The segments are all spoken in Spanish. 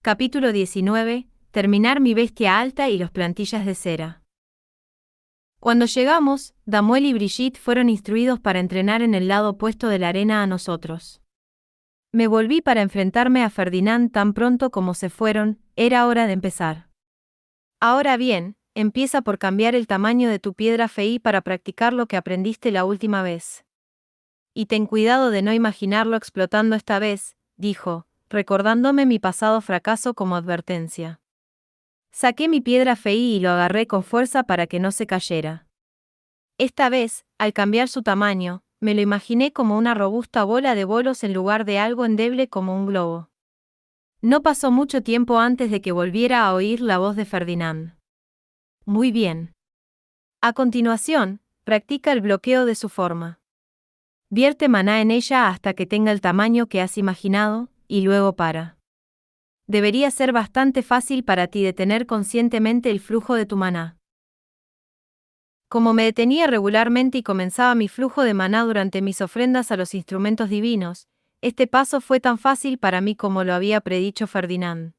Capítulo 19. Terminar mi bestia alta y los plantillas de cera. Cuando llegamos, Damuel y Brigitte fueron instruidos para entrenar en el lado opuesto de la arena a nosotros. Me volví para enfrentarme a Ferdinand tan pronto como se fueron, era hora de empezar. Ahora bien, empieza por cambiar el tamaño de tu piedra Fei para practicar lo que aprendiste la última vez. Y ten cuidado de no imaginarlo explotando esta vez, dijo, recordándome mi pasado fracaso como advertencia. Saqué mi piedra Fei y lo agarré con fuerza para que no se cayera. Esta vez, al cambiar su tamaño, me lo imaginé como una robusta bola de bolos en lugar de algo endeble como un globo. No pasó mucho tiempo antes de que volviera a oír la voz de Ferdinand. Muy bien. A continuación, practica el bloqueo de su forma. Vierte maná en ella hasta que tenga el tamaño que has imaginado, y luego para. Debería ser bastante fácil para ti detener conscientemente el flujo de tu maná. Como me detenía regularmente y comenzaba mi flujo de maná durante mis ofrendas a los instrumentos divinos, este paso fue tan fácil para mí como lo había predicho Ferdinand.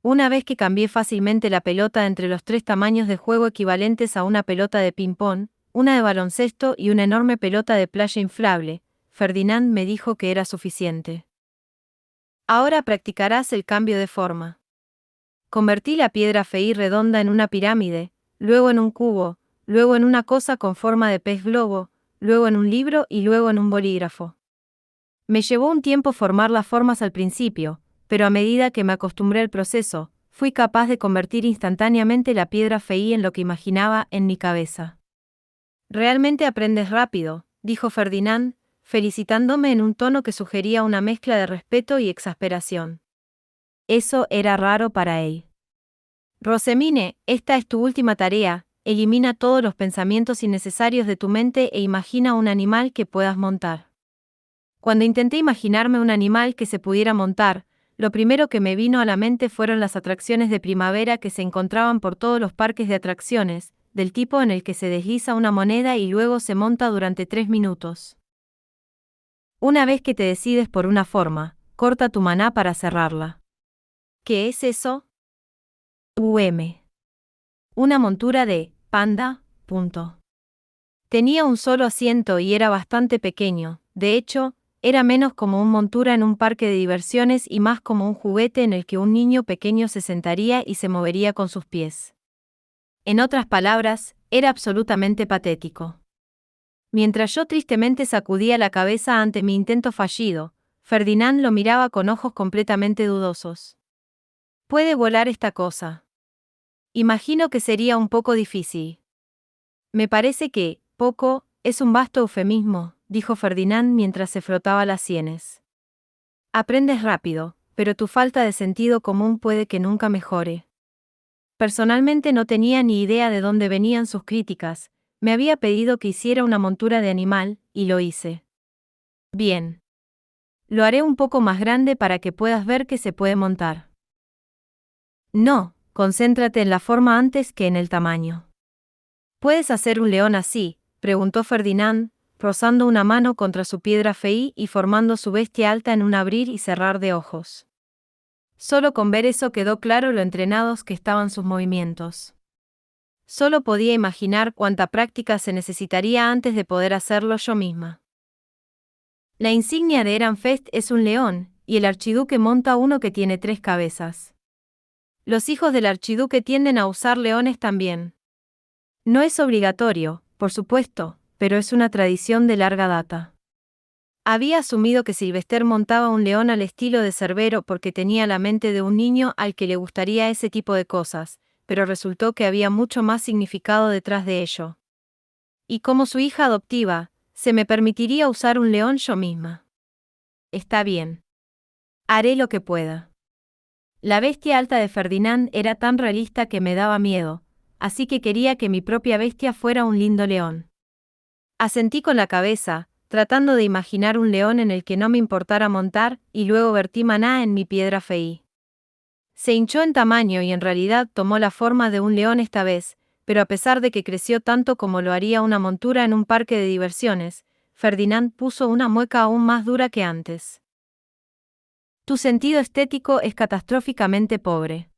Una vez que cambié fácilmente la pelota entre los 3 tamaños de juego equivalentes a una pelota de ping-pong, una de baloncesto y una enorme pelota de playa inflable, Ferdinand me dijo que era suficiente. Ahora practicarás el cambio de forma. Convertí la piedra Fei redonda en una pirámide, luego en un cubo, luego en una cosa con forma de pez globo, luego en un libro y luego en un bolígrafo. Me llevó un tiempo formar las formas al principio, pero a medida que me acostumbré al proceso, fui capaz de convertir instantáneamente la piedra Fei en lo que imaginaba en mi cabeza. Realmente aprendes rápido, dijo Ferdinand, felicitándome en un tono que sugería una mezcla de respeto y exasperación. Eso era raro para él. Rosemine, esta es tu última tarea, elimina todos los pensamientos innecesarios de tu mente e imagina un animal que puedas montar. Cuando intenté imaginarme un animal que se pudiera montar, lo primero que me vino a la mente fueron las atracciones de primavera que se encontraban por todos los parques de atracciones, del tipo en el que se desliza una moneda y luego se monta durante 3 minutos. Una vez que te decides por una forma, corta tu maná para cerrarla. ¿Qué es eso? Una montura de panda. Tenía un solo asiento y era bastante pequeño, de hecho, era menos como una montura en un parque de diversiones y más como un juguete en el que un niño pequeño se sentaría y se movería con sus pies. En otras palabras, era absolutamente patético. Mientras yo tristemente sacudía la cabeza ante mi intento fallido, Ferdinand lo miraba con ojos completamente dudosos. ¿Puede volar esta cosa? Imagino que sería un poco difícil. Me parece que, poco, es un vasto eufemismo, dijo Ferdinand mientras se frotaba las sienes. Aprendes rápido, pero tu falta de sentido común puede que nunca mejore. Personalmente no tenía ni idea de dónde venían sus críticas, me había pedido que hiciera una montura de animal, y lo hice. Bien. Lo haré un poco más grande para que puedas ver que se puede montar. No, concéntrate en la forma antes que en el tamaño. ¿Puedes hacer un león así?, preguntó Ferdinand, rozando una mano contra su piedra Fei y formando su bestia alta en un abrir y cerrar de ojos. Solo con ver eso quedó claro lo entrenados que estaban sus movimientos. Solo podía imaginar cuánta práctica se necesitaría antes de poder hacerlo yo misma. La insignia de Ehrenfest es un león, y el archiduque monta uno que tiene 3 cabezas. Los hijos del archiduque tienden a usar leones también. No es obligatorio, por supuesto, pero es una tradición de larga data. Había asumido que Sylvester montaba un león al estilo de Cerbero porque tenía la mente de un niño al que le gustaría ese tipo de cosas, pero resultó que había mucho más significado detrás de ello. Y como su hija adoptiva, se me permitiría usar un león yo misma. Está bien. Haré lo que pueda. La bestia alta de Ferdinand era tan realista que me daba miedo, así que quería que mi propia bestia fuera un lindo león. Asentí con la cabeza, tratando de imaginar un león en el que no me importara montar, y luego vertí maná en mi piedra Fei. Se hinchó en tamaño y en realidad tomó la forma de un león esta vez, pero a pesar de que creció tanto como lo haría una montura en un parque de diversiones, Ferdinand puso una mueca aún más dura que antes. Tu sentido estético es catastróficamente pobre.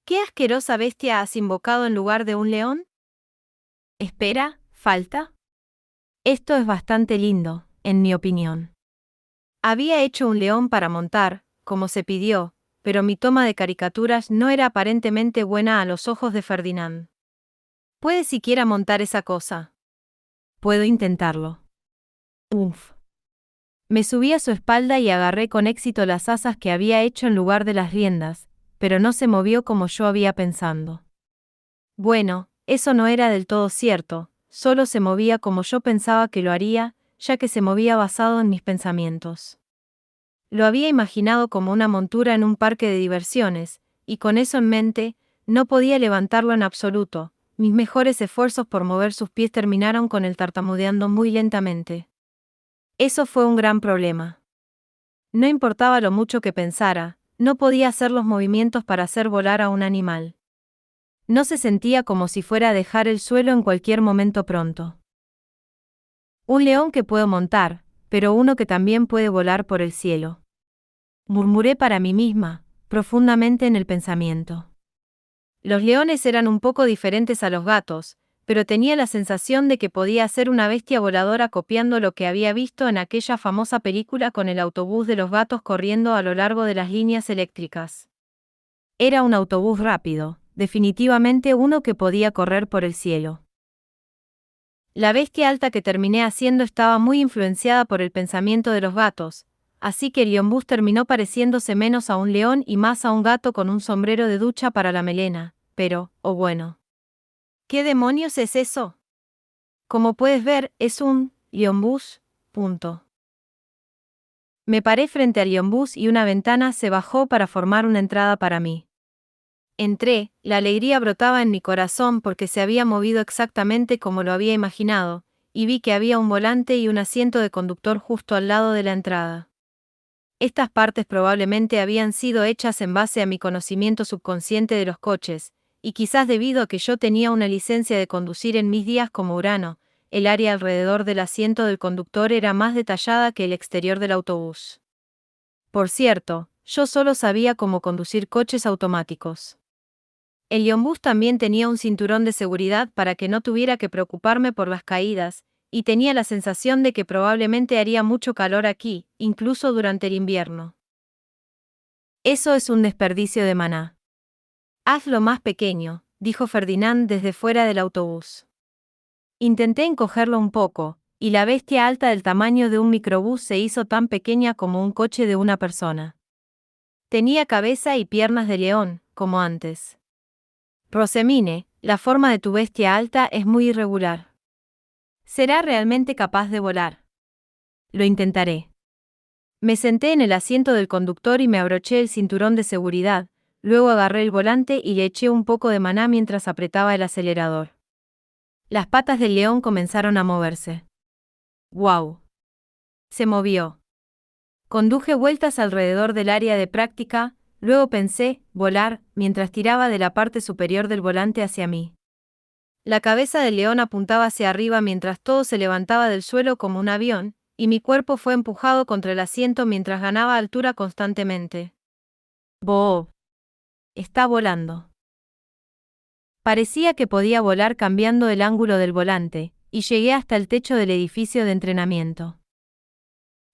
¿Qué asquerosa bestia has invocado en lugar de un león? Espera, falta. Esto es bastante lindo, en mi opinión. Había hecho un león para montar, como se pidió, pero mi toma de caricaturas no era aparentemente buena a los ojos de Ferdinand. ¿Puede siquiera montar esa cosa? Puedo intentarlo. Uf. Me subí a su espalda y agarré con éxito las asas que había hecho en lugar de las riendas, pero no se movió como yo había pensado. Bueno, eso no era del todo cierto, solo se movía como yo pensaba que lo haría, ya que se movía basado en mis pensamientos. Lo había imaginado como una montura en un parque de diversiones, y con eso en mente, no podía levantarlo en absoluto. Mis mejores esfuerzos por mover sus pies terminaron con él tartamudeando muy lentamente. Eso fue un gran problema. No importaba lo mucho que pensara, no podía hacer los movimientos para hacer volar a un animal. No se sentía como si fuera a dejar el suelo en cualquier momento pronto. Un león que puedo montar, pero uno que también puede volar por el cielo. Murmuré para mí misma, profundamente en el pensamiento. Los leones eran un poco diferentes a los gatos, pero tenía la sensación de que podía ser una bestia voladora copiando lo que había visto en aquella famosa película con el autobús de los gatos corriendo a lo largo de las líneas eléctricas. Era un autobús rápido, definitivamente uno que podía correr por el cielo. La bestia alta que terminé haciendo estaba muy influenciada por el pensamiento de los gatos, así que el leonbús terminó pareciéndose menos a un león y más a un gato con un sombrero de ducha para la melena, pero, oh bueno. ¿Qué demonios es eso? Como puedes ver, es un leonbús. Punto. Me paré frente al leonbús y una ventana se bajó para formar una entrada para mí. Entré, la alegría brotaba en mi corazón porque se había movido exactamente como lo había imaginado, y vi que había un volante y un asiento de conductor justo al lado de la entrada. Estas partes probablemente habían sido hechas en base a mi conocimiento subconsciente de los coches, y quizás debido a que yo tenía una licencia de conducir en mis días como Urano, el área alrededor del asiento del conductor era más detallada que el exterior del autobús. Por cierto, yo solo sabía cómo conducir coches automáticos. El leonbús también tenía un cinturón de seguridad para que no tuviera que preocuparme por las caídas, y tenía la sensación de que probablemente haría mucho calor aquí, incluso durante el invierno. Eso es un desperdicio de maná. Hazlo más pequeño, dijo Ferdinand desde fuera del autobús. Intenté encogerlo un poco, y la bestia alta del tamaño de un microbús se hizo tan pequeña como un coche de una persona. Tenía cabeza y piernas de león, como antes. Rosemine, la forma de tu bestia alta es muy irregular. ¿Será realmente capaz de volar? Lo intentaré. Me senté en el asiento del conductor y me abroché el cinturón de seguridad, luego agarré el volante y le eché un poco de maná mientras apretaba el acelerador. Las patas del león comenzaron a moverse. ¡Guau! Se movió. Conduje vueltas alrededor del área de práctica, luego pensé, volar, mientras tiraba de la parte superior del volante hacia mí. La cabeza del león apuntaba hacia arriba mientras todo se levantaba del suelo como un avión, y mi cuerpo fue empujado contra el asiento mientras ganaba altura constantemente. Bob. Está volando. Parecía que podía volar cambiando el ángulo del volante, y llegué hasta el techo del edificio de entrenamiento.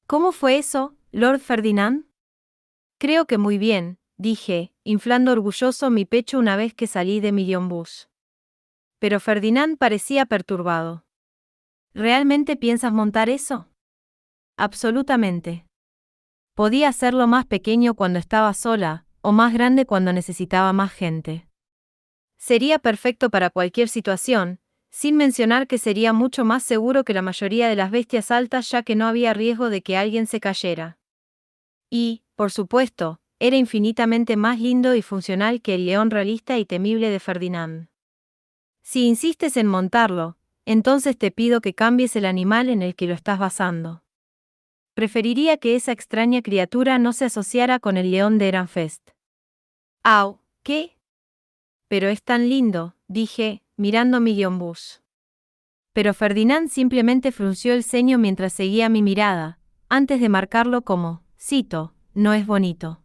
¿Cómo fue eso, Lord Ferdinand? Creo que muy bien, dije, inflando orgulloso mi pecho una vez que salí de mi leonbús. Pero Ferdinand parecía perturbado. ¿Realmente piensas montar eso? Absolutamente. Podía hacerlo más pequeño cuando estaba sola, o más grande cuando necesitaba más gente. Sería perfecto para cualquier situación, sin mencionar que sería mucho más seguro que la mayoría de las bestias altas ya que no había riesgo de que alguien se cayera. Y, por supuesto, era infinitamente más lindo y funcional que el león realista y temible de Ferdinand. Si insistes en montarlo, entonces te pido que cambies el animal en el que lo estás basando. Preferiría que esa extraña criatura no se asociara con el león de Ehrenfest. ¡Au! ¿Qué? Pero es tan lindo, dije, mirando mi leonbús. Pero Ferdinand simplemente frunció el ceño mientras seguía mi mirada, antes de marcarlo como, cito, ¿no es bonito?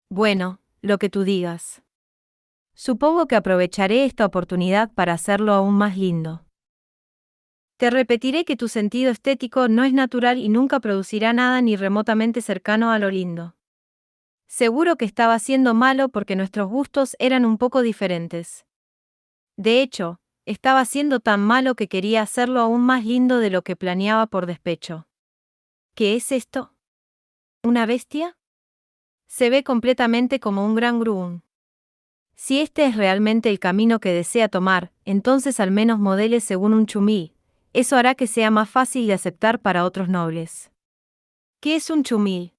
Bueno, lo que tú digas. Supongo que aprovecharé esta oportunidad para hacerlo aún más lindo. Te repetiré que tu sentido estético no es natural y nunca producirá nada ni remotamente cercano a lo lindo. Seguro que estaba siendo malo porque nuestros gustos eran un poco diferentes. De hecho, estaba siendo tan malo que quería hacerlo aún más lindo de lo que planeaba por despecho. ¿Qué es esto? ¿Una bestia? Se ve completamente como un gran gruún. Si este es realmente el camino que desea tomar, entonces al menos modele según un chumil. Eso hará que sea más fácil de aceptar para otros nobles. ¿Qué es un chumil?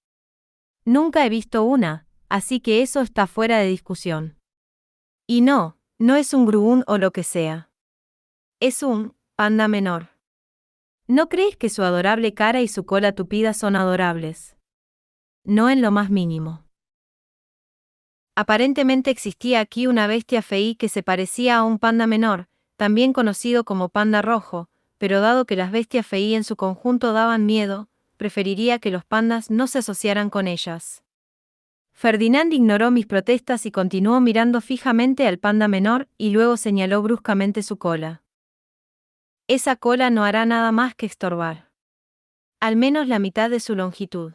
Nunca he visto una, así que eso está fuera de discusión. Y no es un gruún o lo que sea. Es un panda menor. ¿No crees que su adorable cara y su cola tupida son adorables? No en lo más mínimo. Aparentemente existía aquí una bestia feí que se parecía a un panda menor, también conocido como panda rojo, pero dado que las bestias feí en su conjunto daban miedo, preferiría que los pandas no se asociaran con ellas. Ferdinand ignoró mis protestas y continuó mirando fijamente al panda menor y luego señaló bruscamente su cola. Esa cola no hará nada más que estorbar. Al menos la mitad de su longitud.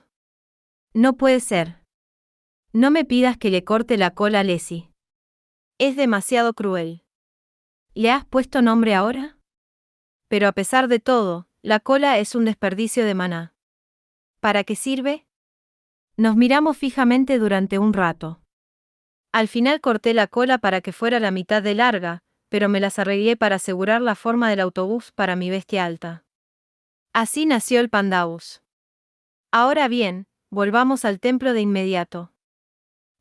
No puede ser. No me pidas que le corte la cola a Leslie. Es demasiado cruel. ¿Le has puesto nombre ahora? Pero a pesar de todo, la cola es un desperdicio de maná. ¿Para qué sirve? Nos miramos fijamente durante un rato. Al final corté la cola para que fuera la mitad de larga, pero me las arreglé para asegurar la forma del autobús para mi bestia alta. Así nació el pandaús. Ahora bien, volvamos al templo de inmediato.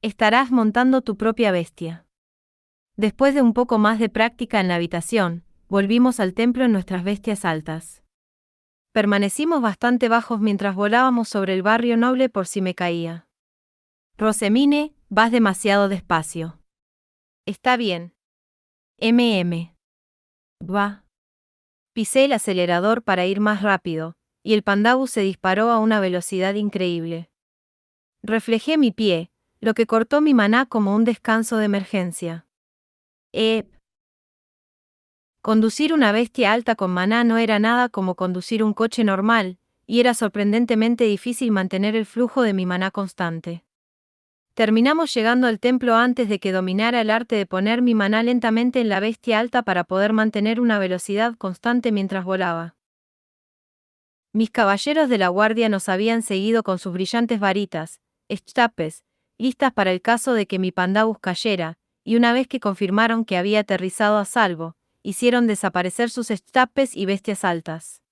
Estarás montando tu propia bestia. Después de un poco más de práctica en la habitación, volvimos al templo en nuestras bestias altas. Permanecimos bastante bajos mientras volábamos sobre el barrio noble por si me caía. Rosemine, vas demasiado despacio. Está bien. Va. Pisé el acelerador para ir más rápido, y el pandaú se disparó a una velocidad increíble. Reflejé mi pie, lo que cortó mi maná como un descanso de emergencia. Conducir una bestia alta con maná no era nada como conducir un coche normal, y era sorprendentemente difícil mantener el flujo de mi maná constante. Terminamos llegando al templo antes de que dominara el arte de poner mi maná lentamente en la bestia alta para poder mantener una velocidad constante mientras volaba. Mis caballeros de la guardia nos habían seguido con sus brillantes varitas, estapes, listas para el caso de que mi pandaús cayera, y una vez que confirmaron que había aterrizado a salvo, hicieron desaparecer sus estapes y bestias altas.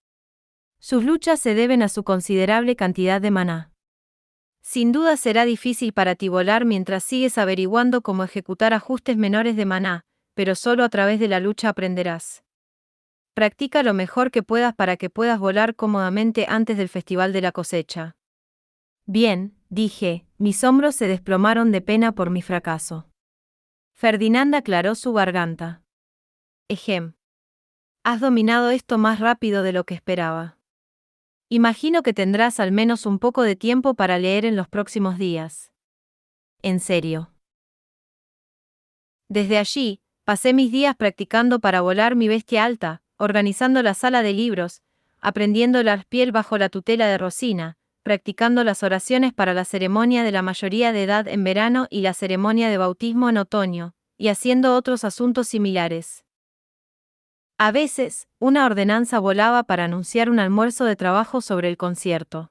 Sus luchas se deben a su considerable cantidad de maná. Sin duda será difícil para ti volar mientras sigues averiguando cómo ejecutar ajustes menores de maná, pero solo a través de la lucha aprenderás. Practica lo mejor que puedas para que puedas volar cómodamente antes del Festival de la Cosecha. Bien, dije, mis hombros se desplomaron de pena por mi fracaso. Ferdinand aclaró su garganta. Ejem. Has dominado esto más rápido de lo que esperaba. Imagino que tendrás al menos un poco de tiempo para leer en los próximos días. En serio. Desde allí, pasé mis días practicando para volar mi bestia alta, organizando la sala de libros, aprendiendo el arpiel bajo la tutela de Rosina, practicando las oraciones para la ceremonia de la mayoría de edad en verano y la ceremonia de bautismo en otoño, y haciendo otros asuntos similares. A veces, una ordenanza volaba para anunciar un almuerzo de trabajo sobre el concierto.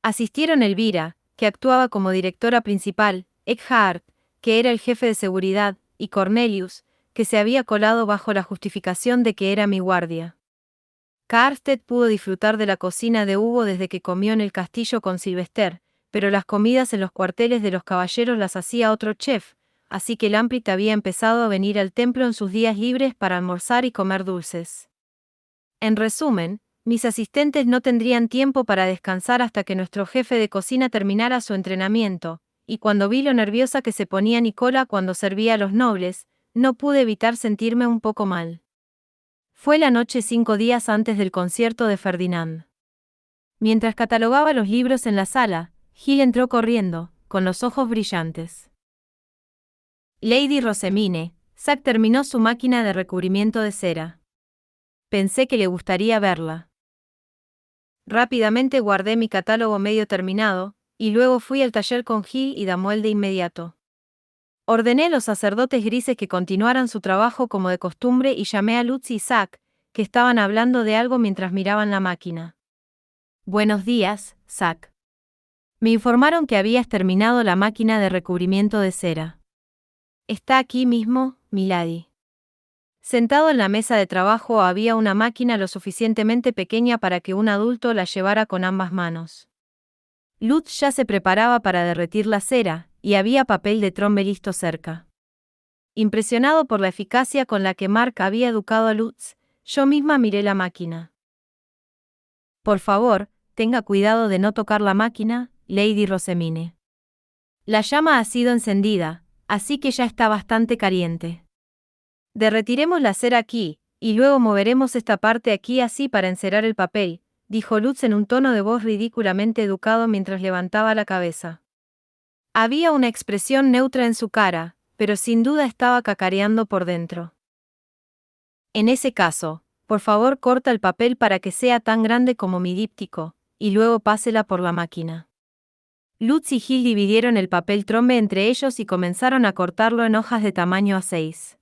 Asistieron Elvira, que actuaba como directora principal, Eckhart, que era el jefe de seguridad, y Cornelius, que se había colado bajo la justificación de que era mi guardia. Karstedt pudo disfrutar de la cocina de Hugo desde que comió en el castillo con Sylvester, pero las comidas en los cuarteles de los caballeros las hacía otro chef, así que Lamprit había empezado a venir al templo en sus días libres para almorzar y comer dulces. En resumen, mis asistentes no tendrían tiempo para descansar hasta que nuestro jefe de cocina terminara su entrenamiento, y cuando vi lo nerviosa que se ponía Nicola cuando servía a los nobles, no pude evitar sentirme un poco mal. Fue la noche 5 días antes del concierto de Ferdinand. Mientras catalogaba los libros en la sala, Gil entró corriendo, con los ojos brillantes. Lady Rosemine, Zack terminó su máquina de recubrimiento de cera. Pensé que le gustaría verla. Rápidamente guardé mi catálogo medio terminado, y luego fui al taller con Gil y Damuel de inmediato. Ordené a los sacerdotes grises que continuaran su trabajo como de costumbre y llamé a Lutz y Zack, que estaban hablando de algo mientras miraban la máquina. Buenos días, Zack. Me informaron que habías terminado la máquina de recubrimiento de cera. Está aquí mismo, milady. Sentado en la mesa de trabajo había una máquina lo suficientemente pequeña para que un adulto la llevara con ambas manos. Lutz ya se preparaba para derretir la cera, y había papel de trombe listo cerca. Impresionado por la eficacia con la que Mark había educado a Lutz, yo misma miré la máquina. Por favor, tenga cuidado de no tocar la máquina, Lady Rosemine. La llama ha sido encendida, así que ya está bastante caliente. Derretiremos la cera aquí, y luego moveremos esta parte aquí así para encerar el papel, dijo Lutz en un tono de voz ridículamente educado mientras levantaba la cabeza. Había una expresión neutra en su cara, pero sin duda estaba cacareando por dentro. En ese caso, por favor corta el papel para que sea tan grande como mi díptico, y luego pásela por la máquina. Lutz y Gil dividieron el papel trombe entre ellos y comenzaron a cortarlo en hojas de tamaño A6.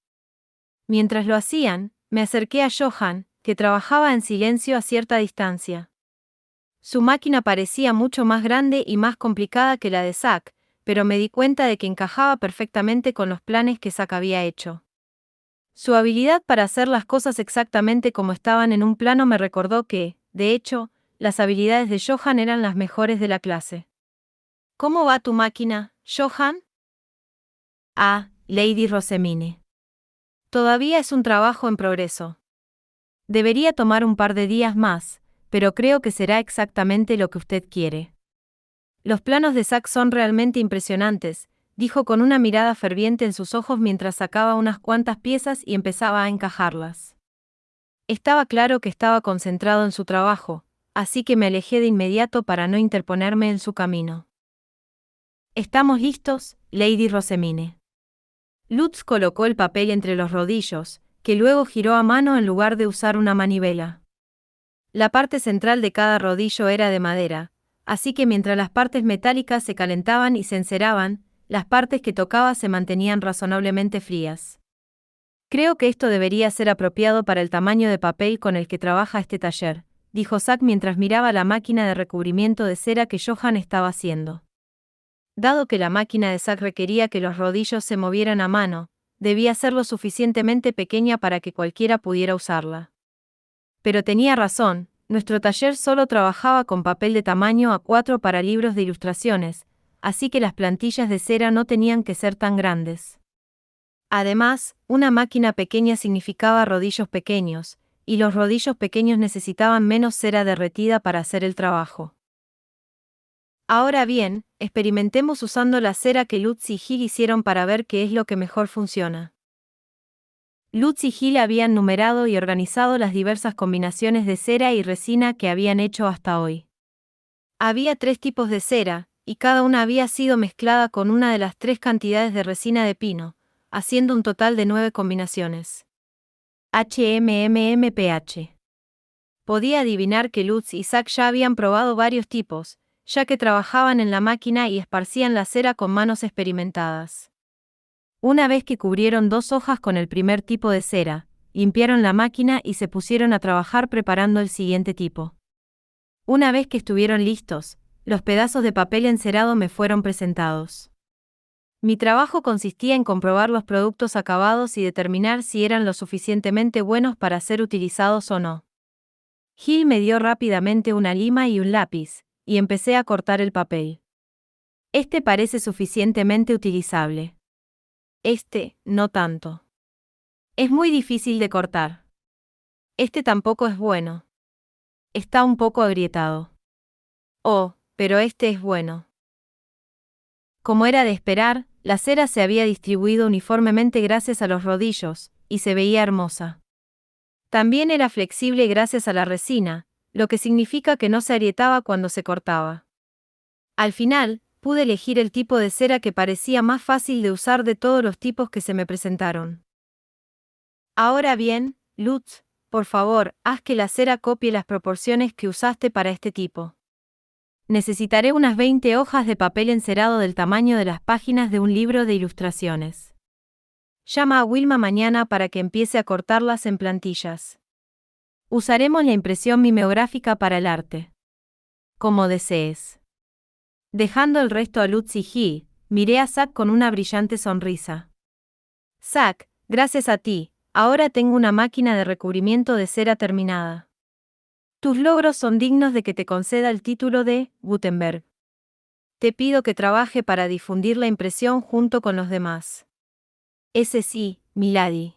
Mientras lo hacían, me acerqué a Johann, que trabajaba en silencio a cierta distancia. Su máquina parecía mucho más grande y más complicada que la de Zack, pero me di cuenta de que encajaba perfectamente con los planes que Zack había hecho. Su habilidad para hacer las cosas exactamente como estaban en un plano me recordó que, de hecho, las habilidades de Johann eran las mejores de la clase. ¿Cómo va tu máquina, Johann? Ah, Lady Rosemine. Todavía es un trabajo en progreso. Debería tomar un par de días más, pero creo que será exactamente lo que usted quiere. Los planos de Zack son realmente impresionantes, dijo con una mirada ferviente en sus ojos mientras sacaba unas cuantas piezas y empezaba a encajarlas. Estaba claro que estaba concentrado en su trabajo, así que me alejé de inmediato para no interponerme en su camino. ¿Estamos listos, Lady Rosemine? Lutz colocó el papel entre los rodillos, que luego giró a mano en lugar de usar una manivela. La parte central de cada rodillo era de madera, así que mientras las partes metálicas se calentaban y se enceraban, las partes que tocaba se mantenían razonablemente frías. Creo que esto debería ser apropiado para el tamaño de papel con el que trabaja este taller, dijo Zack mientras miraba la máquina de recubrimiento de cera que Johann estaba haciendo. Dado que la máquina de Zack requería que los rodillos se movieran a mano, debía ser lo suficientemente pequeña para que cualquiera pudiera usarla. Pero tenía razón, nuestro taller solo trabajaba con papel de tamaño A4 para libros de ilustraciones, así que las plantillas de cera no tenían que ser tan grandes. Además, una máquina pequeña significaba rodillos pequeños, y los rodillos pequeños necesitaban menos cera derretida para hacer el trabajo. Ahora bien, experimentemos usando la cera que Lutz y Gil hicieron para ver qué es lo que mejor funciona. Lutz y Gil habían numerado y organizado las diversas combinaciones de cera y resina que habían hecho hasta hoy. Había 3 tipos de cera, y cada una había sido mezclada con una de las 3 cantidades de resina de pino, haciendo un total de 9 combinaciones. HMMMPH. Podía adivinar que Lutz y Zack ya habían probado varios tipos, ya que trabajaban en la máquina y esparcían la cera con manos experimentadas. Una vez que cubrieron 2 hojas con el primer tipo de cera, limpiaron la máquina y se pusieron a trabajar preparando el siguiente tipo. Una vez que estuvieron listos, los pedazos de papel encerado me fueron presentados. Mi trabajo consistía en comprobar los productos acabados y determinar si eran lo suficientemente buenos para ser utilizados o no. Gil me dio rápidamente una lima y un lápiz, y empecé a cortar el papel. Este parece suficientemente utilizable. Este, no tanto. Es muy difícil de cortar. Este tampoco es bueno. Está un poco agrietado. Oh, pero este es bueno. Como era de esperar, la cera se había distribuido uniformemente gracias a los rodillos, y se veía hermosa. También era flexible gracias a la resina, lo que significa que no se agrietaba cuando se cortaba. Al final, pude elegir el tipo de cera que parecía más fácil de usar de todos los tipos que se me presentaron. Ahora bien, Lutz, por favor, haz que la cera copie las proporciones que usaste para este tipo. Necesitaré unas 20 hojas de papel encerado del tamaño de las páginas de un libro de ilustraciones. Llama a Wilma mañana para que empiece a cortarlas en plantillas. Usaremos la impresión mimeográfica para el arte. Como desees. Dejando el resto a Lutz y He, miré a Zack con una brillante sonrisa. Zack, gracias a ti, ahora tengo una máquina de recubrimiento de cera terminada. Tus logros son dignos de que te conceda el título de Gutenberg. Te pido que trabaje para difundir la impresión junto con los demás. Ese sí, milady.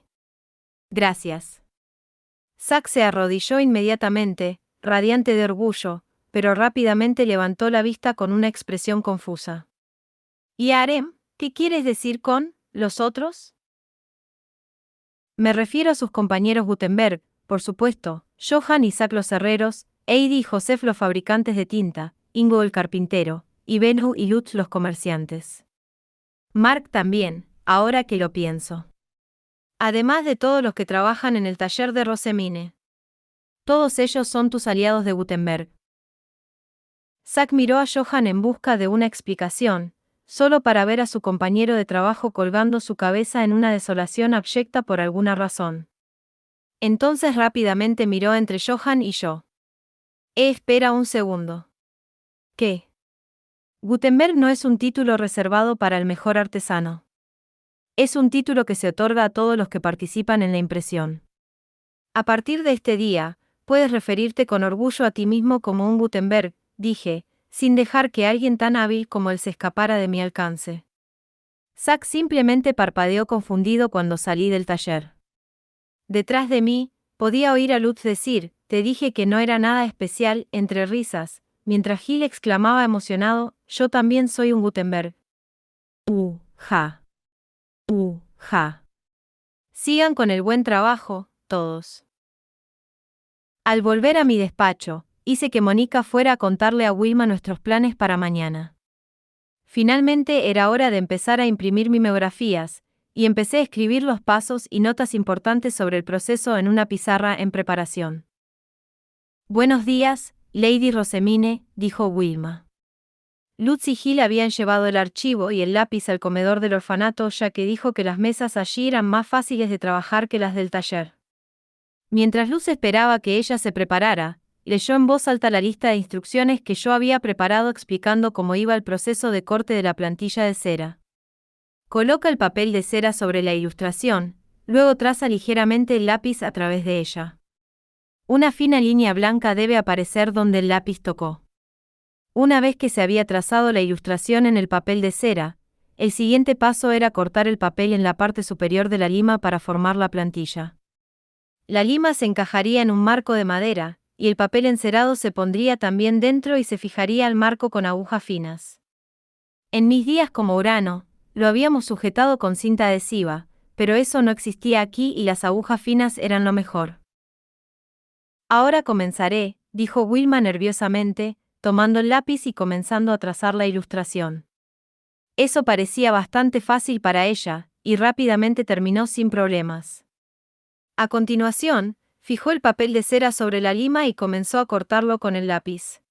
Gracias. Zack se arrodilló inmediatamente, radiante de orgullo, pero rápidamente levantó la vista con una expresión confusa. ¿Y Arem? ¿Qué quieres decir con los otros? Me refiero a sus compañeros Gutenberg, por supuesto, Johann y Zack los herreros, Heidi y Joseph los fabricantes de tinta, Ingo el carpintero, y Benhu y Lutz los comerciantes. Mark también, ahora que lo pienso. Además de todos los que trabajan en el taller de Rosemine. Todos ellos son tus aliados de Gutenberg. Zack miró a Johann en busca de una explicación, solo para ver a su compañero de trabajo colgando su cabeza en una desolación abyecta por alguna razón. Entonces rápidamente miró entre Johann y yo. Espera un segundo. ¿Qué? Gutenberg no es un título reservado para el mejor artesano. Es un título que se otorga a todos los que participan en la impresión. A partir de este día, puedes referirte con orgullo a ti mismo como un Gutenberg, dije, sin dejar que alguien tan hábil como él se escapara de mi alcance. Zack simplemente parpadeó confundido cuando salí del taller. Detrás de mí, podía oír a Lutz decir, te dije que no era nada especial, entre risas, mientras Gil exclamaba emocionado, yo también soy un Gutenberg. Ja. Ja. Sigan con el buen trabajo, todos. Al volver a mi despacho, hice que Mónica fuera a contarle a Wilma nuestros planes para mañana. Finalmente era hora de empezar a imprimir mimeografías, y empecé a escribir los pasos y notas importantes sobre el proceso en una pizarra en preparación. Buenos días, Lady Rosemine, dijo Wilma. Lutz y Gil habían llevado el archivo y el lápiz al comedor del orfanato ya que dijo que las mesas allí eran más fáciles de trabajar que las del taller. Mientras Lutz esperaba que ella se preparara, leyó en voz alta la lista de instrucciones que yo había preparado explicando cómo iba el proceso de corte de la plantilla de cera. Coloca el papel de cera sobre la ilustración, luego traza ligeramente el lápiz a través de ella. Una fina línea blanca debe aparecer donde el lápiz tocó. Una vez que se había trazado la ilustración en el papel de cera, el siguiente paso era cortar el papel en la parte superior de la lima para formar la plantilla. La lima se encajaría en un marco de madera, y el papel encerado se pondría también dentro y se fijaría al marco con agujas finas. En mis días como Urano, lo habíamos sujetado con cinta adhesiva, pero eso no existía aquí y las agujas finas eran lo mejor. Ahora comenzaré, dijo Wilma nerviosamente, tomando el lápiz y comenzando a trazar la ilustración. Eso parecía bastante fácil para ella, y rápidamente terminó sin problemas. A continuación, fijó el papel de cera sobre la lima y comenzó a cortarlo con el lápiz.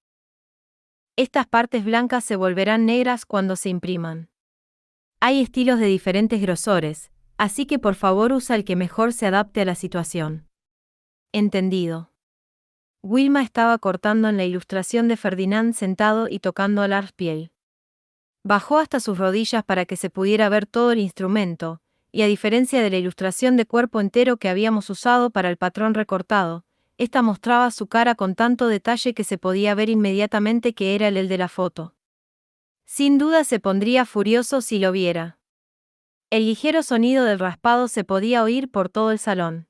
Estas partes blancas se volverán negras cuando se impriman. Hay estilos de diferentes grosores, así que por favor usa el que mejor se adapte a la situación. Entendido. Wilma estaba cortando en la ilustración de Ferdinand sentado y tocando al arpiel. Bajó hasta sus rodillas para que se pudiera ver todo el instrumento, y a diferencia de la ilustración de cuerpo entero que habíamos usado para el patrón recortado, esta mostraba su cara con tanto detalle que se podía ver inmediatamente que era el de la foto. Sin duda se pondría furioso si lo viera. El ligero sonido del raspado se podía oír por todo el salón.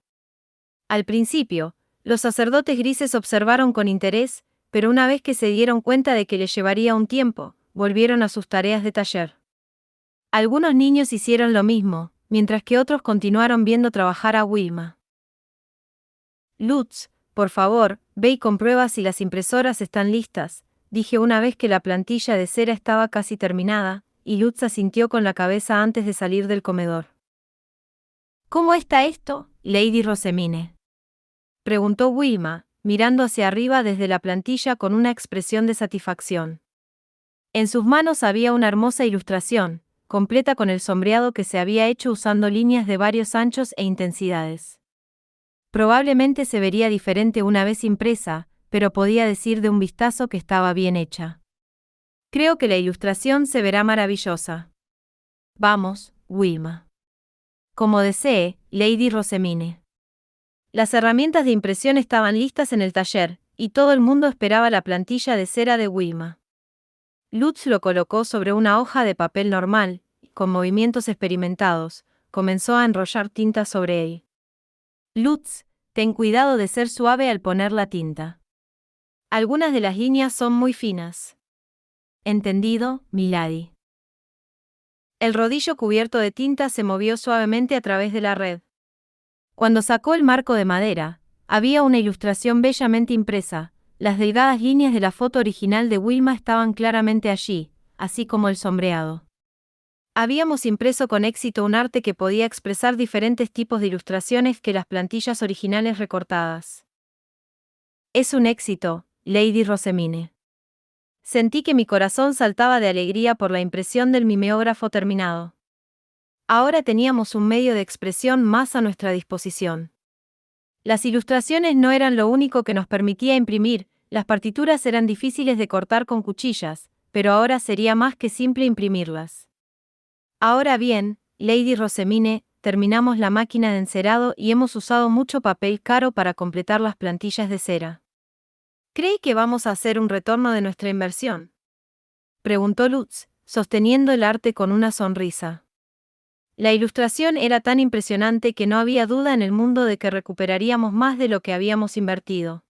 Al principio, los sacerdotes grises observaron con interés, pero una vez que se dieron cuenta de que les llevaría un tiempo, volvieron a sus tareas de taller. Algunos niños hicieron lo mismo, mientras que otros continuaron viendo trabajar a Wilma. Lutz, por favor, ve y comprueba si las impresoras están listas, dije una vez que la plantilla de cera estaba casi terminada, y Lutz asintió con la cabeza antes de salir del comedor. ¿Cómo está esto, Lady Rosemine?, preguntó Wilma, mirando hacia arriba desde la plantilla con una expresión de satisfacción. En sus manos había una hermosa ilustración, completa con el sombreado que se había hecho usando líneas de varios anchos e intensidades. Probablemente se vería diferente una vez impresa, pero podía decir de un vistazo que estaba bien hecha. Creo que la ilustración se verá maravillosa. Vamos, Wilma. Como desee, Lady Rosemine. Las herramientas de impresión estaban listas en el taller, y todo el mundo esperaba la plantilla de cera de Wilma. Lutz lo colocó sobre una hoja de papel normal, y con movimientos experimentados, comenzó a enrollar tinta sobre él. Lutz, ten cuidado de ser suave al poner la tinta. Algunas de las líneas son muy finas. Entendido, milady. El rodillo cubierto de tinta se movió suavemente a través de la red. Cuando sacó el marco de madera, había una ilustración bellamente impresa. Las delgadas líneas de la foto original de Wilma estaban claramente allí, así como el sombreado. Habíamos impreso con éxito un arte que podía expresar diferentes tipos de ilustraciones que las plantillas originales recortadas. Es un éxito, Lady Rosemine. Sentí que mi corazón saltaba de alegría por la impresión del mimeógrafo terminado. Ahora teníamos un medio de expresión más a nuestra disposición. Las ilustraciones no eran lo único que nos permitía imprimir, las partituras eran difíciles de cortar con cuchillas, pero ahora sería más que simple imprimirlas. Ahora bien, Lady Rosemine, terminamos la máquina de encerado y hemos usado mucho papel caro para completar las plantillas de cera. ¿Cree que vamos a hacer un retorno de nuestra inversión?, preguntó Lutz, sosteniendo el arte con una sonrisa. La ilustración era tan impresionante que no había duda en el mundo de que recuperaríamos más de lo que habíamos invertido.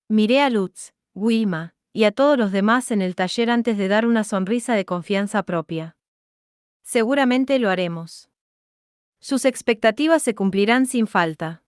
Miré a Lutz, Wilma, y a todos los demás en el taller antes de dar una sonrisa de confianza propia. Seguramente lo haremos. Sus expectativas se cumplirán sin falta.